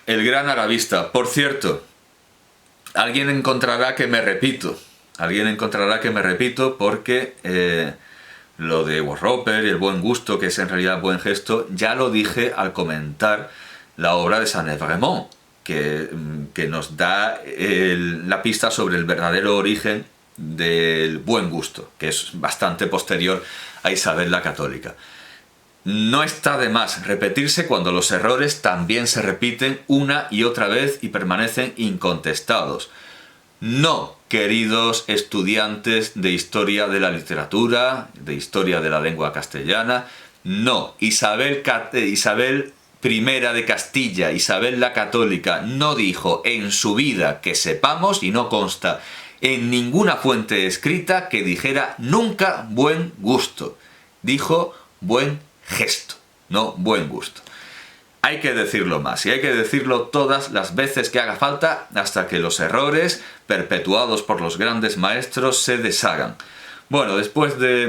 el gran arabista. Por cierto, alguien encontrará que me repito. Alguien encontrará que me repito porque lo de Roper y el buen gusto, que es en realidad buen gesto, ya lo dije al comentar la obra de Saint-Evremont, que nos da la pista sobre el verdadero origen del buen gusto, que es bastante posterior a Isabel la Católica. No está de más repetirse cuando los errores también se repiten una y otra vez y permanecen incontestados. No, queridos estudiantes de historia de la literatura, de historia de la lengua castellana, no. Isabel I de Castilla, Isabel la Católica, no dijo en su vida que sepamos, y no consta en ninguna fuente escrita, que dijera nunca buen gusto. Dijo buen gesto, no buen gusto. Hay que decirlo más, y hay que decirlo todas las veces que haga falta hasta que los errores perpetuados por los grandes maestros se deshagan. Bueno, después de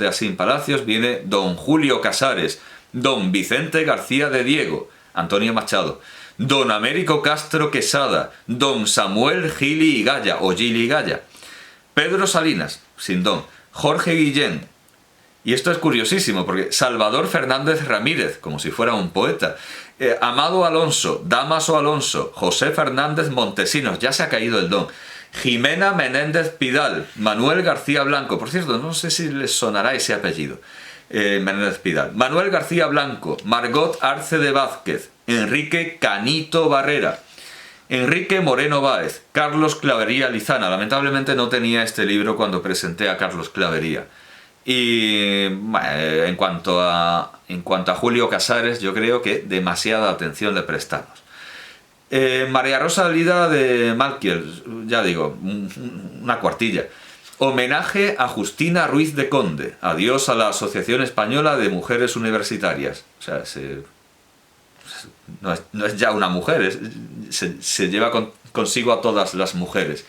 Asín Palacios viene don Julio Casares, don Vicente García de Diego, Antonio Machado, don Américo Castro Quesada, don Samuel Gili y Gaya, o Gili y Gaya, Pedro Salinas, sin don, Jorge Guillén. Y esto es curiosísimo, porque Salvador Fernández Ramírez, como si fuera un poeta, Amado Alonso, Dámaso Alonso, José Fernández Montesinos, ya se ha caído el don, Jimena Menéndez Pidal, Manuel García Blanco, por cierto, no sé si les sonará ese apellido, Menéndez Pidal, Manuel García Blanco, Margot Arce de Vázquez, Enrique Canito Barrera, Enrique Moreno Báez, Carlos Clavería Lizana. Lamentablemente no tenía este libro cuando presenté a Carlos Clavería. Y en cuanto a Julio Casares, yo creo que demasiada atención le prestamos. María Rosa Lida de Malkiel, ya digo, una cuartilla. Homenaje a Justina Ruiz de Conde. Adiós a la Asociación Española de Mujeres Universitarias. O sea, no es ya una mujer, se lleva consigo a todas las mujeres.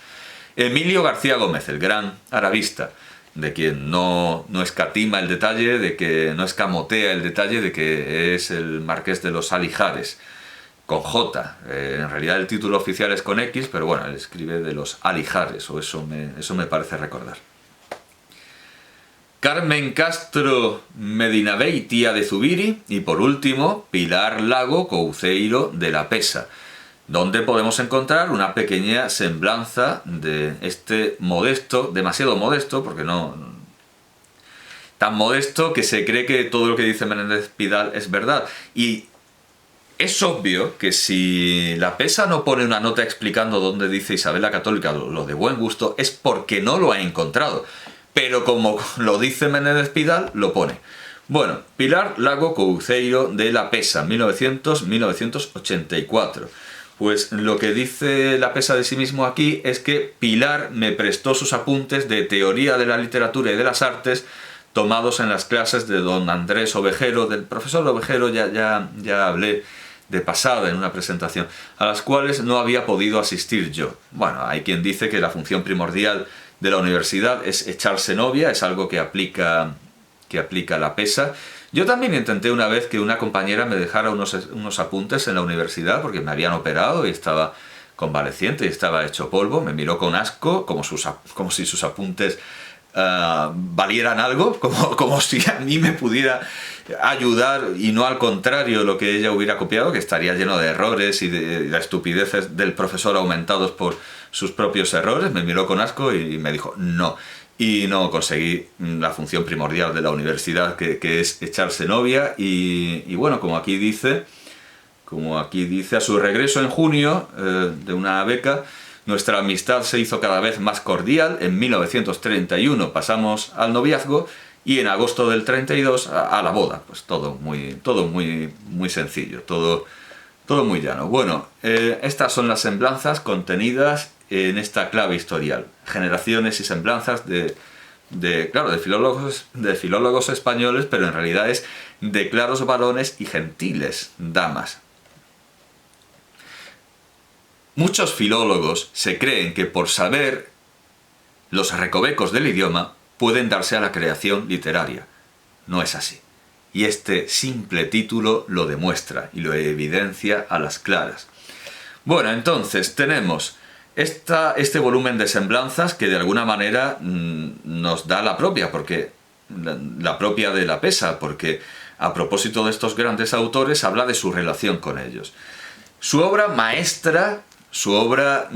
Emilio García Gómez, el gran arabista, de quien no escatima el detalle, de que no escamotea el detalle de que es el marqués de los Alijares, con J. En realidad el título oficial es con X, pero bueno, él escribe de los Alijares, o eso me parece recordar. Carmen Castro Medinabeitia de Zubiri, y por último, Pilar Lago Couceiro de la Pesa, donde podemos encontrar una pequeña semblanza de este modesto, demasiado modesto, porque no... tan modesto que se cree que todo lo que dice Menéndez Pidal es verdad. Y es obvio que si la Pesa no pone una nota explicando dónde dice Isabel la Católica lo de buen gusto, es porque no lo ha encontrado. Pero como lo dice Menéndez Pidal, lo pone. Bueno, Pilar Lago Couceiro de la Pesa, 1900-1984. Pues lo que dice la Pesa de sí mismo aquí es que Pilar me prestó sus apuntes de teoría de la literatura y de las artes tomados en las clases de don Andrés Ovejero, del profesor Ovejero, ya hablé de pasada en una presentación, a las cuales no había podido asistir yo. Bueno, hay quien dice que la función primordial de la universidad es echarse novia, es algo que aplica la Pesa. Yo también intenté una vez que una compañera me dejara unos apuntes en la universidad porque me habían operado y estaba convaleciente y estaba hecho polvo. Me miró con asco, como si sus apuntes valieran algo, como si a mí me pudiera ayudar y no al contrario lo que ella hubiera copiado, que estaría lleno de errores y de la estupideces del profesor aumentados por sus propios errores. Me miró con asco y me dijo no. Y no conseguí la función primordial de la universidad, que es echarse novia. Y bueno, como aquí dice, a su regreso en junio de una beca, nuestra amistad se hizo cada vez más cordial. En 1931 pasamos al noviazgo y en agosto del 32 a la boda. Pues todo muy sencillo, todo muy llano. Bueno, estas son las semblanzas contenidas en esta clave historial, generaciones y semblanzas de filólogos españoles, pero en realidad es de claros varones y gentiles damas. Muchos filólogos se creen que por saber los recovecos del idioma pueden darse a la creación literaria. No es así. y este simple título lo demuestra y lo evidencia a las claras. Bueno, entonces tenemos este volumen de semblanzas que de alguna manera nos da la propia, porque la propia de la Pesa, porque a propósito de estos grandes autores habla de su relación con ellos. Su obra maestra, su obra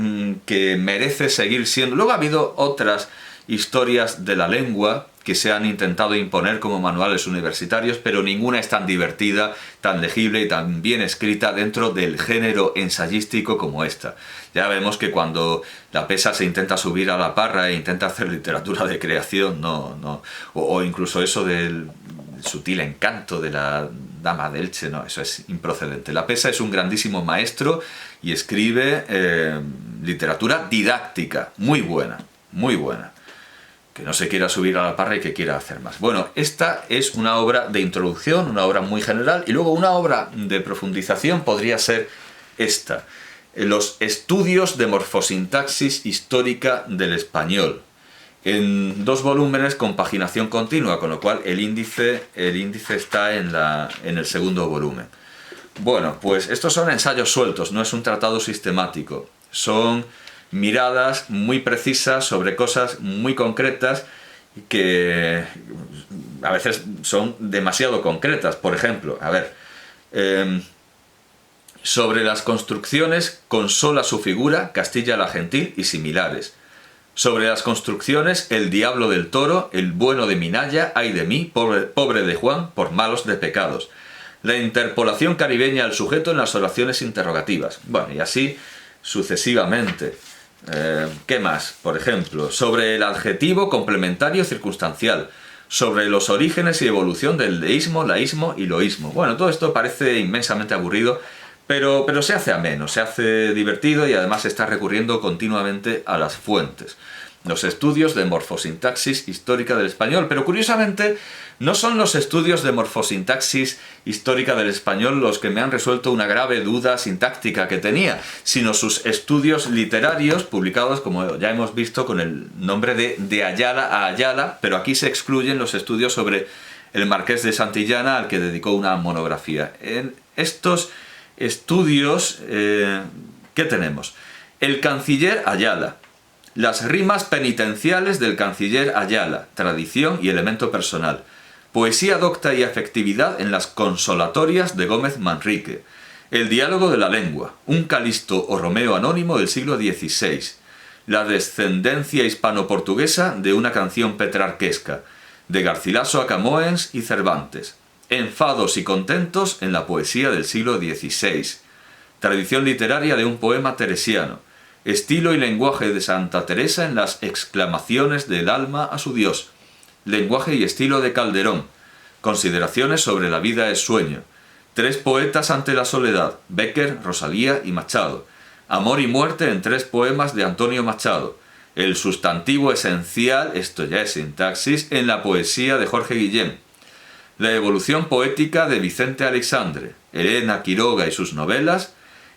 que merece seguir siendo... Luego ha habido otras historias de la lengua que se han intentado imponer como manuales universitarios, pero ninguna es tan divertida, tan legible y tan bien escrita dentro del género ensayístico como esta. Ya vemos que cuando la Pesa se intenta subir a la parra e intenta hacer literatura de creación, o incluso eso del sutil encanto de la Dama de Elche, no, eso es improcedente. La Pesa es un grandísimo maestro y escribe literatura didáctica, muy buena, muy buena. Que no se quiera subir a la parra y que quiera hacer más. Bueno, esta es una obra de introducción, una obra muy general, y luego una obra de profundización podría ser esta, los estudios de morfosintaxis histórica del español, en 2 volúmenes con paginación continua, con lo cual el índice está en el segundo volumen. Bueno, pues estos son ensayos sueltos, no es un tratado sistemático, son miradas muy precisas sobre cosas muy concretas que a veces son demasiado concretas. Por ejemplo, sobre las construcciones consola su figura Castilla la Gentil y similares. Sobre las construcciones el diablo del toro, el bueno de Minaya, ay de mí, pobre de Juan, por malos de pecados. La interpolación caribeña al sujeto en las oraciones interrogativas. Bueno, y así sucesivamente. ¿Qué más? Por ejemplo, sobre el adjetivo complementario circunstancial, sobre los orígenes y evolución del deísmo, laísmo y loísmo. Bueno, todo esto parece inmensamente aburrido, pero se hace ameno, se hace divertido y además está recurriendo continuamente a las fuentes. Los estudios de morfosintaxis histórica del español, pero curiosamente no son los estudios de morfosintaxis histórica del español los que me han resuelto una grave duda sintáctica que tenía, sino sus estudios literarios publicados, como ya hemos visto, con el nombre de Ayala a Ayala, pero aquí se excluyen los estudios sobre el Marqués de Santillana, al que dedicó una monografía. En estos estudios, ¿qué tenemos? El canciller Ayala. Las rimas penitenciales del canciller Ayala, tradición y elemento personal. Poesía docta y afectividad en las consolatorias de Gómez Manrique. El diálogo de la lengua, un Calisto o Romeo anónimo del siglo XVI. La descendencia hispano-portuguesa de una canción petrarquesca, de Garcilaso a Camoens y Cervantes. Enfados y contentos en la poesía del siglo XVI. Tradición literaria de un poema teresiano. Estilo y lenguaje de Santa Teresa en las exclamaciones del alma a su Dios. Lenguaje y estilo de Calderón. Consideraciones sobre la vida es sueño. 3 poetas ante la soledad, Bécquer, Rosalía y Machado. Amor y muerte en 3 poemas de Antonio Machado. El sustantivo esencial, esto ya es sintaxis, en la poesía de Jorge Guillén. La evolución poética de Vicente Aleixandre. Elena Quiroga y sus novelas.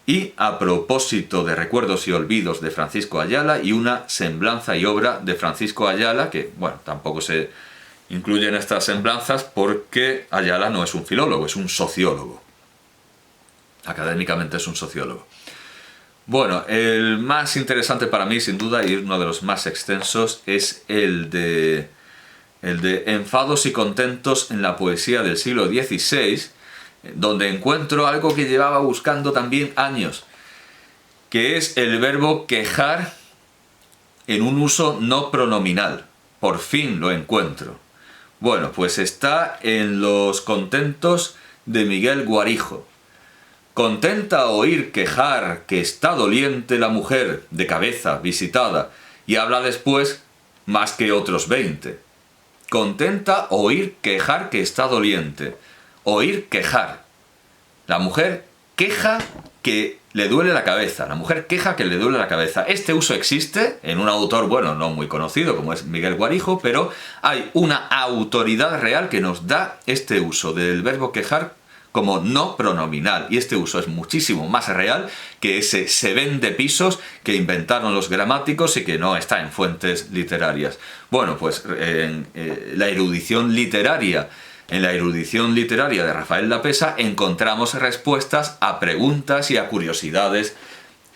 Y a propósito de recuerdos y olvidos de Francisco Ayala y una semblanza y obra de Francisco Ayala, que, bueno, tampoco se incluyen estas semblanzas porque Ayala no es un filólogo, es un sociólogo. Académicamente es un sociólogo. Bueno, el más interesante para mí, sin duda, y uno de los más extensos, es el de Enfados y contentos en la poesía del siglo XVI, donde encuentro algo que llevaba buscando también años, que es el verbo quejar en un uso no pronominal. Por fin lo encuentro. Bueno, pues está en los contentos de Miguel Guarijo. Contenta oír quejar que está doliente la mujer de cabeza visitada, y habla después más que otros 20. Contenta oír quejar que está doliente. Oír quejar. La mujer queja que le duele la cabeza. La mujer queja que le duele la cabeza. Este uso existe en un autor, bueno, no muy conocido como es Miguel Guarijo, pero hay una autoridad real que nos da este uso del verbo quejar como no pronominal. Y este uso es muchísimo más real que ese se vende pisos que inventaron los gramáticos y que no está en fuentes literarias. Bueno, pues la erudición literaria en la erudición literaria de Rafael Lapesa encontramos respuestas a preguntas y a curiosidades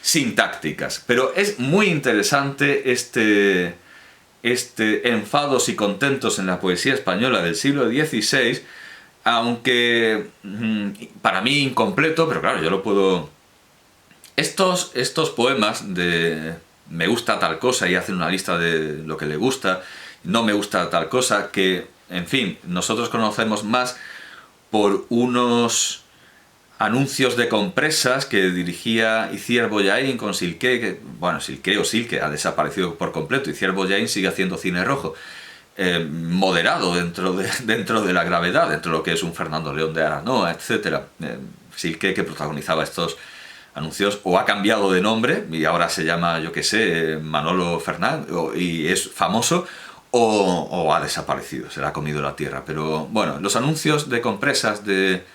sintácticas. Pero es muy interesante este enfados y contentos en la poesía española del siglo XVI, aunque para mí incompleto, pero claro, yo lo puedo... Estos poemas de me gusta tal cosa y hacen una lista de lo que le gusta, no me gusta tal cosa, que, en fin, nosotros conocemos más por unos anuncios de compresas que dirigía Itziar Bollaín con Silqué, que, bueno, Silqué o Silke ha desaparecido por completo, Itziar Bollaín sigue haciendo cine rojo, moderado dentro de la gravedad, dentro de lo que es un Fernando León de Aranoa, etc. Silqué, que protagonizaba estos anuncios, o ha cambiado de nombre y ahora se llama, yo qué sé, Manolo Fernández, y es famoso, o ha desaparecido, se le ha comido la tierra. Pero bueno, los anuncios de compresas de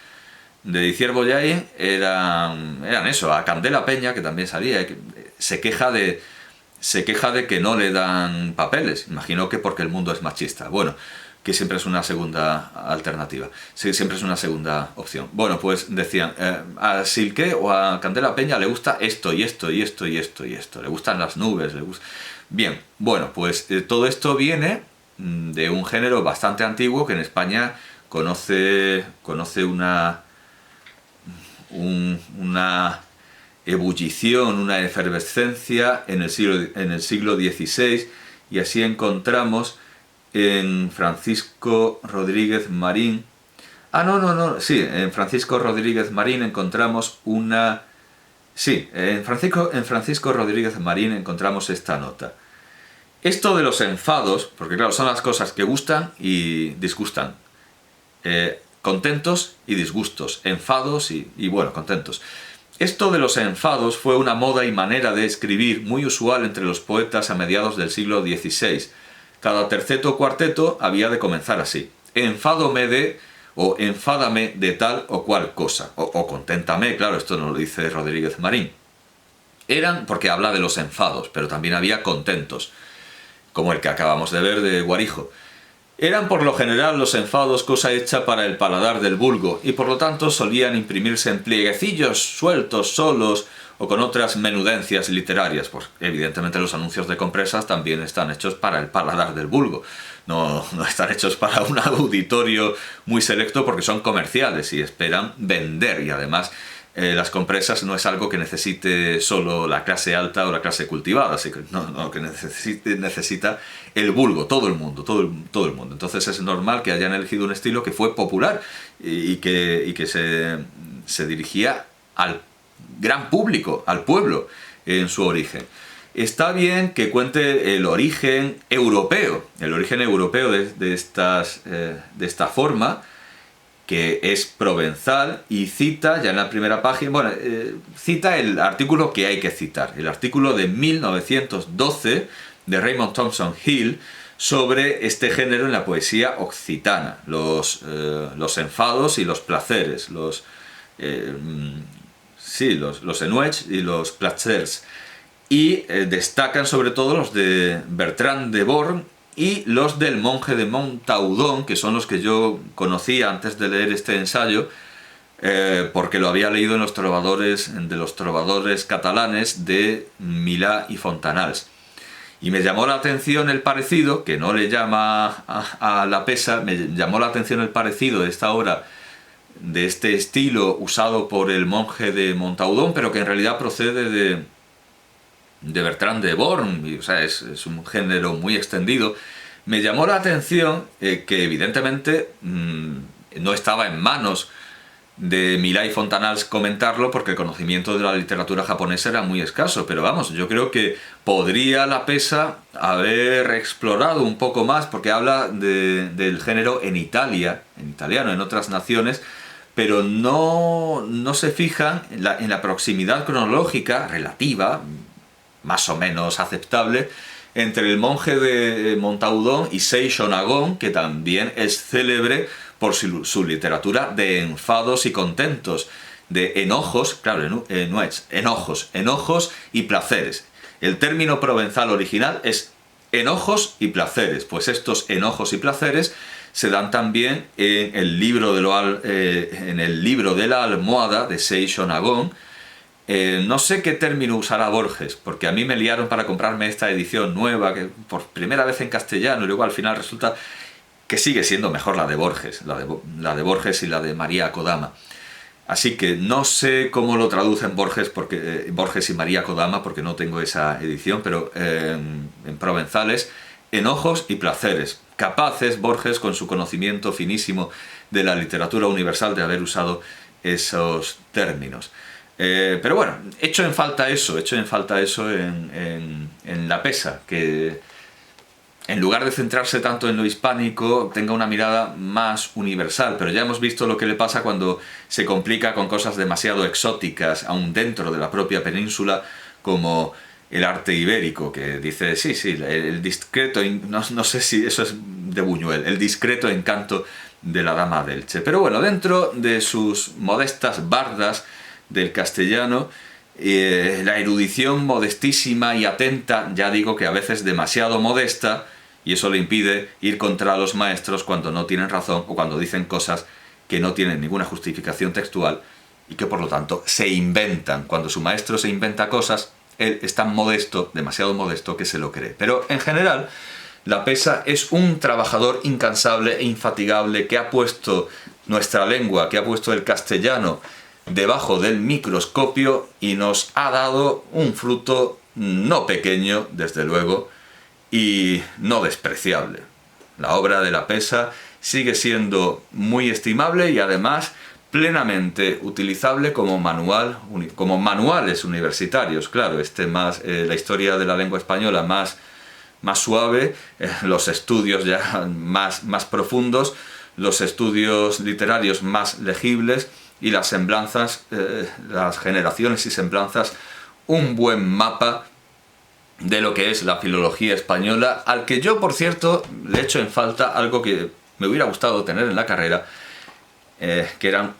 Itziar Bollaín eran eso. A Candela Peña, que también salía, que se queja de que no le dan papeles, imagino que porque el mundo es machista. Bueno, que siempre es una segunda alternativa, sí, siempre es una segunda opción. Bueno, pues decían, a Silqué o a Candela Peña le gusta esto y esto y esto y esto y esto, le gustan las nubes, le gusta... Bien, bueno, pues todo esto viene de un género bastante antiguo que en España conoce una ebullición, una efervescencia en el siglo XVI, y así encontramos en Francisco Rodríguez Marín... en Francisco Rodríguez Marín encontramos una... Sí, en Francisco Rodríguez Marín encontramos esta nota. Esto de los enfados, porque claro, son las cosas que gustan y disgustan. Contentos y disgustos, enfados y bueno, contentos. Esto de los enfados fue una moda y manera de escribir muy usual entre los poetas a mediados del siglo XVI. Cada terceto o cuarteto había de comenzar así: enfádome de, o enfádame de tal o cual cosa, o conténtame, claro, esto no lo dice Rodríguez Marín. Eran, porque habla de los enfados, pero también había contentos, como el que acabamos de ver de Guarijo. Eran por lo general los enfados cosa hecha para el paladar del vulgo, y por lo tanto solían imprimirse en plieguecillos sueltos, solos, o con otras menudencias literarias. Pues evidentemente los anuncios de compresas también están hechos para el paladar del vulgo, no están hechos para un auditorio muy selecto, porque son comerciales y esperan vender, y además las compresas no es algo que necesite solo la clase alta o la clase cultivada, así que no que necesita el vulgo, todo el mundo. Entonces es normal que hayan elegido un estilo que fue popular y que se dirigía al gran público, al pueblo en su origen. Está bien que cuente el origen europeo de esta forma, que es provenzal, y cita ya en la primera página, cita el artículo que hay que citar, el artículo de 1912 de Raymond Thompson Hill sobre este género en la poesía occitana, los enfados y los placeres, los ennuegs y los placers, y destacan sobre todo los de Bertrand de Born y los del monje de Montaudon, que son los que yo conocía antes de leer este ensayo, porque lo había leído en los trovadores catalanes de Milà y Fontanals. Y me llamó la atención el parecido, que no le llama a Lapesa, me llamó la atención el parecido de esta obra, de este estilo usado por el monje de Montaudon, pero que en realidad procede de Bertrand de Born, o sea, es un género muy extendido. Me llamó la atención que evidentemente no estaba en manos de Milà y Fontanals comentarlo, porque el conocimiento de la literatura japonesa era muy escaso, pero vamos, yo creo que podría Lapesa haber explorado un poco más, porque habla del género en Italia, en italiano, en otras naciones, pero no se fijan en la proximidad cronológica relativa, más o menos aceptable, entre el monje de Montaudon y Seisho Nagon, que también es célebre por su literatura de enfados y contentos, de enojos, claro, enojos y placeres. El término provenzal original es enojos y placeres, pues estos enojos y placeres se dan también en el libro de la almohada de Seixo Nagón. No sé qué término usará Borges, porque a mí me liaron para comprarme esta edición nueva, que por primera vez en castellano, y luego al final resulta que sigue siendo mejor la de Borges, la de Borges y la de María Kodama. Así que no sé cómo lo traducen Borges y María Kodama, porque no tengo esa edición, pero en provenzal es enojos y placeres. Capaces Borges, con su conocimiento finísimo de la literatura universal, de haber usado esos términos. Pero bueno, echo en falta eso en La Pesa, que en lugar de centrarse tanto en lo hispánico, tenga una mirada más universal. Pero ya hemos visto lo que le pasa cuando se complica con cosas demasiado exóticas, aún dentro de la propia península, como el arte ibérico, que dice, sí, el discreto, no sé si eso es de Buñuel, el discreto encanto de la dama de Elche. Pero bueno, dentro de sus modestas bardas del castellano, la erudición modestísima y atenta, ya digo que a veces demasiado modesta, y eso le impide ir contra los maestros cuando no tienen razón o cuando dicen cosas que no tienen ninguna justificación textual y que por lo tanto se inventan. Cuando su maestro se inventa cosas, él es tan modesto, demasiado modesto, que se lo cree. Pero en general, La Pesa es un trabajador incansable e infatigable que ha puesto nuestra lengua, que ha puesto el castellano debajo del microscopio y nos ha dado un fruto no pequeño, desde luego, y no despreciable. La obra de La Pesa sigue siendo muy estimable y además plenamente utilizable como manuales universitarios. Claro, la historia de la lengua española más suave, los estudios ya más profundos, los estudios literarios más legibles, y las semblanzas, las generaciones y semblanzas, un buen mapa de lo que es la filología española, al que yo, por cierto, le echo en falta algo que me hubiera gustado tener en la carrera, que eran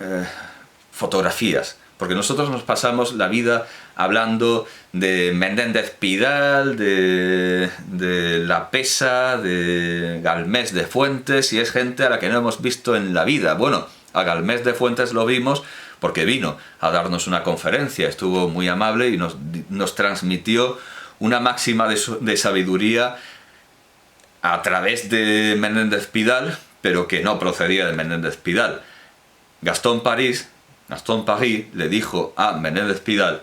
fotografías. Porque nosotros nos pasamos la vida hablando de Menéndez Pidal, de La Pesa, de Galmés de Fuentes, y es gente a la que no hemos visto en la vida. Bueno, a Galmés de Fuentes lo vimos porque vino a darnos una conferencia, estuvo muy amable y nos transmitió una máxima de sabiduría a través de Menéndez Pidal, pero que no procedía de Menéndez Pidal. Gaston Paris le dijo a Menéndez Pidal,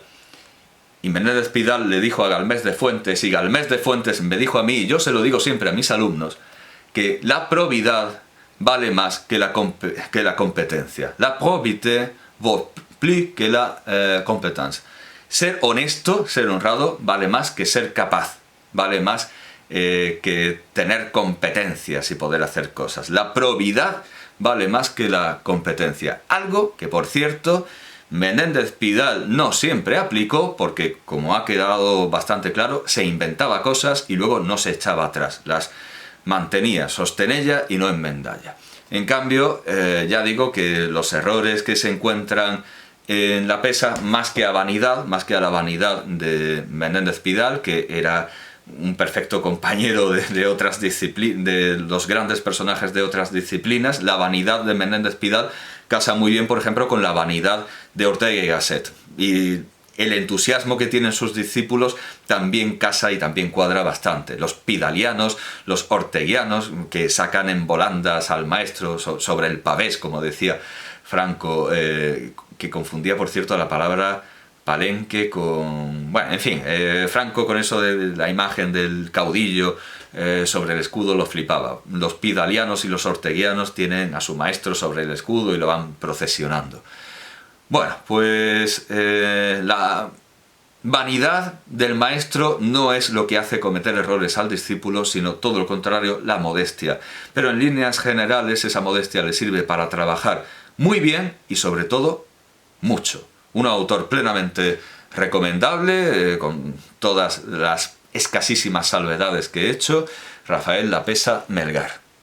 y Menéndez Pidal le dijo a Galmés de Fuentes, y Galmés de Fuentes me dijo a mí, y yo se lo digo siempre a mis alumnos, que la probidad vale más que la competencia. La probité vaut plus que la compétence. Ser honesto, ser honrado, vale más que ser capaz, vale más que tener competencias y poder hacer cosas. La probidad vale más que la competencia. Algo que, por cierto, Menéndez Pidal no siempre aplicó, porque, como ha quedado bastante claro, se inventaba cosas y luego no se echaba atrás. Las mantenía, sostenella y no enmendalla. En cambio, ya digo que los errores que se encuentran en La Pesa, más que a la vanidad de Menéndez Pidal, que era un perfecto compañero de otras disciplinas, de los grandes personajes de otras disciplinas, la vanidad de Menéndez Pidal casa muy bien, por ejemplo, con la vanidad de Ortega y Gasset. Y el entusiasmo que tienen sus discípulos también casa y también cuadra bastante. Los pidalianos, los orteguianos, que sacan en volandas al maestro sobre el pavés, como decía Franco, que confundía, por cierto, la palabra palenque con... Bueno, en fin, Franco con eso de la imagen del caudillo sobre el escudo lo flipaba. Los pidalianos y los orteguianos tienen a su maestro sobre el escudo y lo van procesionando. Bueno, pues la vanidad del maestro no es lo que hace cometer errores al discípulo, sino todo lo contrario, la modestia. Pero en líneas generales esa modestia le sirve para trabajar muy bien y sobre todo mucho. Un autor plenamente recomendable, con todas las escasísimas salvedades que he hecho, Rafael La Pesa Melgar.